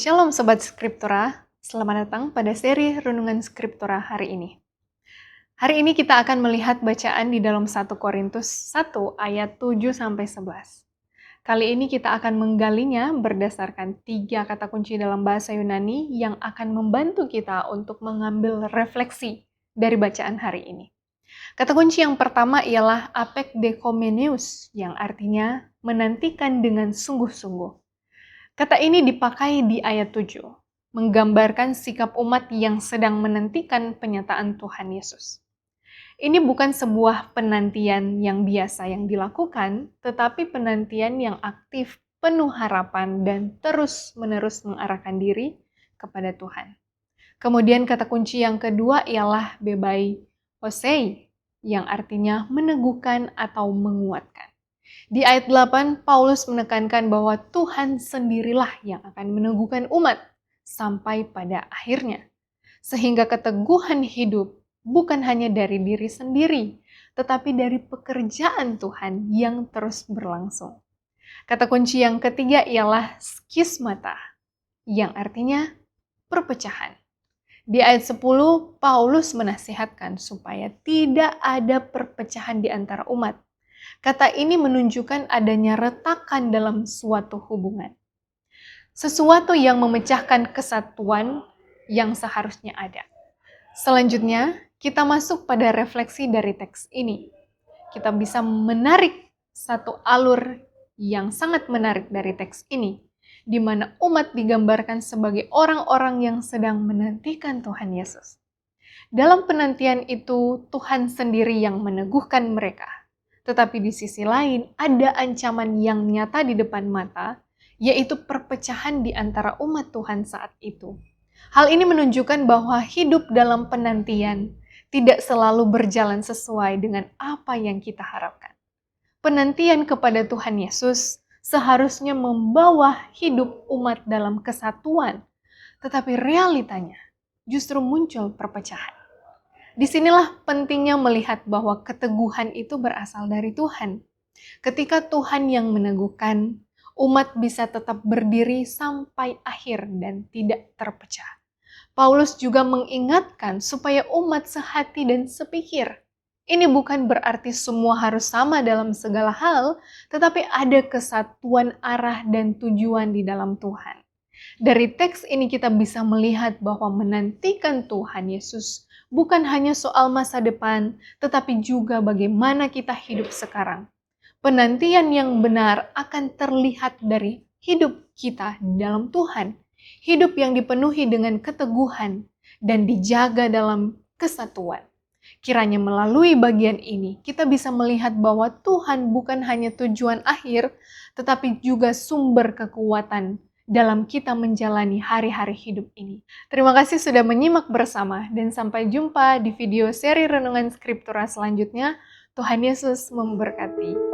Shalom Sobat Skriptura, selamat datang pada seri Renungan Skriptura hari ini. Hari ini kita akan melihat bacaan di dalam 1 Korintus 1 ayat 7-11. Kali ini kita akan menggalinya berdasarkan 3 kata kunci dalam bahasa Yunani yang akan membantu kita untuk mengambil refleksi dari bacaan hari ini. Kata kunci yang pertama ialah apekdekomeneus, yang artinya menantikan dengan sungguh-sungguh. Kata ini dipakai di ayat 7, menggambarkan sikap umat yang sedang menantikan penyataan Tuhan Yesus. Ini bukan sebuah penantian yang biasa yang dilakukan, tetapi penantian yang aktif, penuh harapan, dan terus-menerus mengarahkan diri kepada Tuhan. Kemudian kata kunci yang kedua ialah bebai hosei, yang artinya meneguhkan atau menguatkan. Di ayat 8, Paulus menekankan bahwa Tuhan sendirilah yang akan meneguhkan umat sampai pada akhirnya. Sehingga keteguhan hidup bukan hanya dari diri sendiri, tetapi dari pekerjaan Tuhan yang terus berlangsung. Kata kunci yang ketiga ialah skismata, yang artinya perpecahan. Di ayat 10, Paulus menasihatkan supaya tidak ada perpecahan di antara umat. Kata ini menunjukkan adanya retakan dalam suatu hubungan. Sesuatu yang memecahkan kesatuan yang seharusnya ada. Selanjutnya, kita masuk pada refleksi dari teks ini. Kita bisa menarik satu alur yang sangat menarik dari teks ini, di mana umat digambarkan sebagai orang-orang yang sedang menantikan Tuhan Yesus. Dalam penantian itu, Tuhan sendiri yang meneguhkan mereka. Tetapi di sisi lain, ada ancaman yang nyata di depan mata, yaitu perpecahan di antara umat Tuhan saat itu. Hal ini menunjukkan bahwa hidup dalam penantian tidak selalu berjalan sesuai dengan apa yang kita harapkan. Penantian kepada Tuhan Yesus seharusnya membawa hidup umat dalam kesatuan, tetapi realitanya justru muncul perpecahan. Disinilah pentingnya melihat bahwa keteguhan itu berasal dari Tuhan. Ketika Tuhan yang meneguhkan, umat bisa tetap berdiri sampai akhir dan tidak terpecah. Paulus juga mengingatkan supaya umat sehati dan sepikir. Ini bukan berarti semua harus sama dalam segala hal, tetapi ada kesatuan arah dan tujuan di dalam Tuhan. Dari teks ini kita bisa melihat bahwa menantikan Tuhan Yesus bukan hanya soal masa depan, tetapi juga bagaimana kita hidup sekarang. Penantian yang benar akan terlihat dari hidup kita di dalam Tuhan. Hidup yang dipenuhi dengan keteguhan dan dijaga dalam kesatuan. Kiranya melalui bagian ini, kita bisa melihat bahwa Tuhan bukan hanya tujuan akhir, tetapi juga sumber kekuatan dalam kita menjalani hari-hari hidup ini. Terima kasih sudah menyimak bersama dan sampai jumpa di video seri Renungan Skriptura selanjutnya. Tuhan Yesus memberkati.